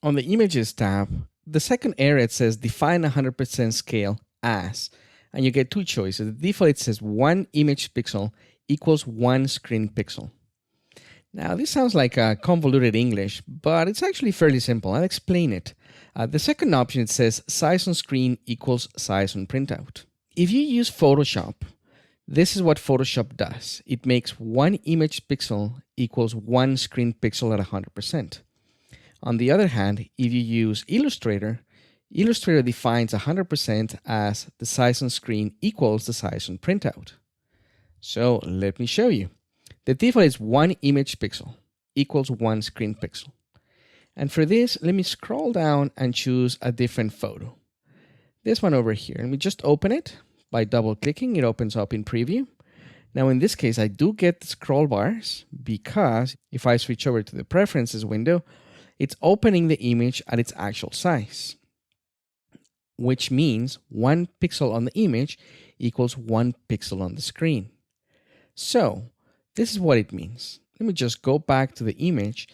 on the Images tab, the second area it says define 100% scale as, and you get two choices. The default it says 1 image pixel equals 1 screen pixel. Now this sounds like a convoluted English, but it's actually fairly simple. I'll explain it. The second option it says size on screen equals size on printout. If you use Photoshop, this is what Photoshop does. It makes 1 image pixel equals 1 screen pixel at 100%. On the other hand, if you use Illustrator, Illustrator defines 100% as the size on screen equals the size on printout. So let me show you. The default is 1 image pixel equals 1 screen pixel. And for this, let me scroll down and choose a different photo. This one over here. Let me just open it by double clicking. It opens up in preview. Now in this case, I do get the scroll bars because if I switch over to the preferences window, it's opening the image at its actual size, which means 1 pixel on the image equals 1 pixel on the screen. So this is what it means. Let me just go back to the image.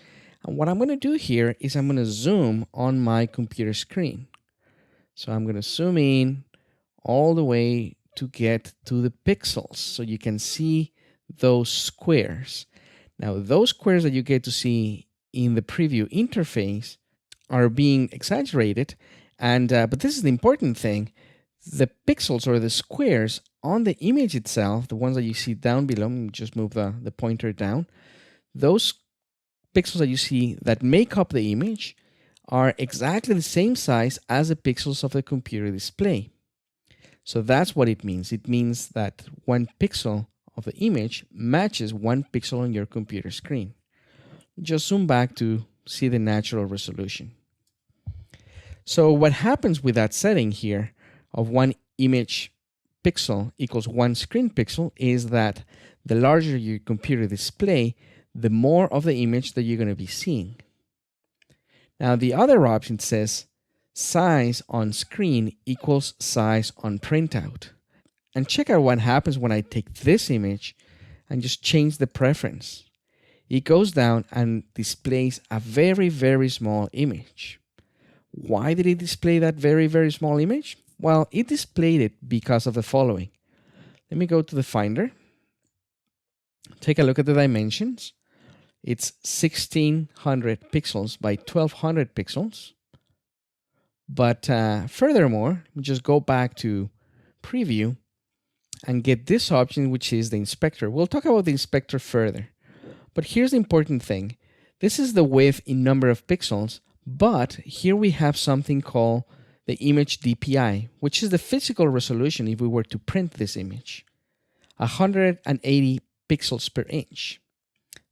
And what I'm going to do here is I'm going to zoom on my computer screen. So I'm going to zoom in all the way to get to the pixels so you can see those squares. Now those squares that you get to see in the preview interface are being exaggerated, and but this is the important thing. The pixels or the squares on the image itself, the ones that you see down below, let me just move the pointer down, those pixels that you see that make up the image are exactly the same size as the pixels of the computer display. So that's what it means. It means that 1 pixel of the image matches 1 pixel on your computer screen. Just zoom back to see the natural resolution. So what happens with that setting here of 1 image pixel equals 1 screen pixel is that the larger your computer display, the more of the image that you're going to be seeing. Now the other option says size on screen equals size on printout. And check out what happens when I take this image and just change the preference. It goes down and displays a very, very small image. Why did it display that very, very small image? Well, it displayed it because of the following. Let me go to the Finder. Take a look at the dimensions. It's 1600 pixels by 1200 pixels. But furthermore, just go back to Preview and get this option, which is the inspector. We'll talk about the inspector further. But here's the important thing. This is the width in number of pixels, but here we have something called the image DPI, which is the physical resolution if we were to print this image. 180 pixels per inch.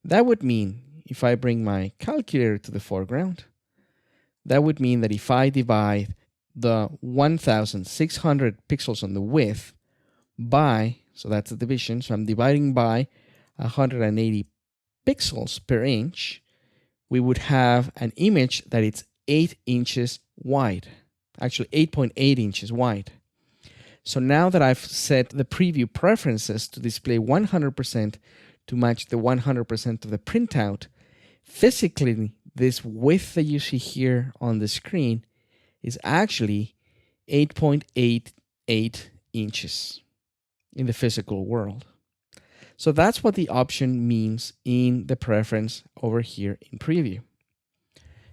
That would mean, if I bring my calculator to the foreground, that would mean that if I divide the 1600 pixels on the width by, so that's the division, so I'm dividing by 180 pixels per inch, we would have an image that is 8 inches wide, actually 8.8 inches wide. So now that I've set the preview preferences to display 100% to match the 100% of the printout, physically this width that you see here on the screen is actually 8.88 inches in the physical world. So that's what the option means in the preference over here in preview.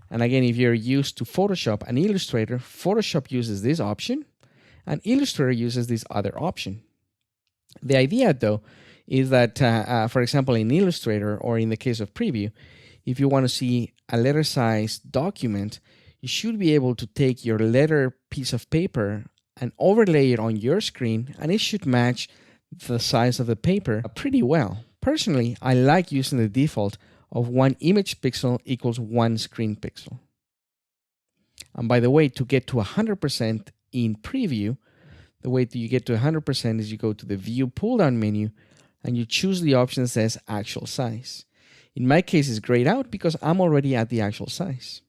And again, if you're used to Photoshop and Illustrator, Photoshop uses this option and Illustrator uses this other option. The idea though is that, for example, in Illustrator or in the case of preview, if you want to see a letter size document, you should be able to take your letter piece of paper and overlay it on your screen, and it should match the size of the paper pretty well. Personally, I like using the default of 1 image pixel equals 1 screen pixel. And by the way, to get to 100% in preview, the way that you get to 100% is you go to the View pull-down menu and you choose the option that says Actual Size. In my case, it's grayed out because I'm already at the actual size.